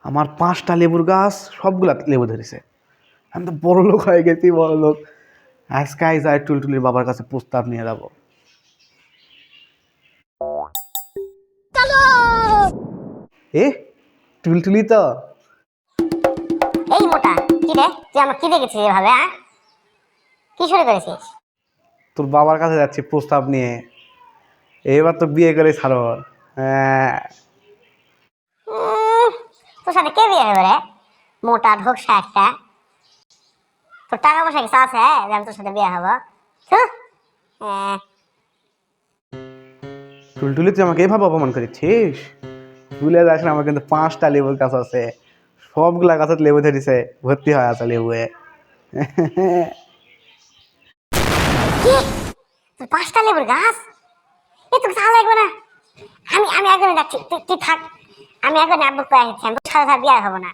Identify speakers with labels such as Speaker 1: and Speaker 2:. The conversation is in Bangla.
Speaker 1: আমার 5টা লেবুর গাছ, সবগুলা লেবু ধরেছে। আমি তো বড় লোক হয়ে গেছি, বড় লোক। আজকে যায় টুলটুলির বাবার কাছে প্রস্তাব নিয়ে যাবো। এ টুলটুলি তো।
Speaker 2: এই মোটা, কি রে তুই আমার কি দেখেছিস এভাবে? কি শুরু করেছিস?
Speaker 1: তোর বাবার কাছে যাচ্ছি প্রস্তাব নিয়ে। এবার তো বিয়ে করে ছাড়ো। হ্যাঁ।
Speaker 2: তোর সাথে কে বিয়ে হবে রে? মোটা ঢোকসা একটা। তোর টাকা পয়সা কিছু আছে যে আমি তোর সাথে বিয়ে হবো?
Speaker 1: টুলটুলি, তুই আমাকে এভাবে অপমান করেছিস? ভুলে যাস না, আমার কিন্তু 5টা লেবুর গাছ আছে। সবগুলা গাছত লেবু ধরেছে, ভর্তি হয়ে আছে লেবুয়ে।
Speaker 2: কি? তোর 5টা লেবুর গাছ? এ তোকে ভালো লাগবে না। আমি আমি একদমই যাচ্ছি, তুই থাক। আমি এখন আব্বু কয়ে আসছি, আমি তোর সাথে বিয়ে হবো না।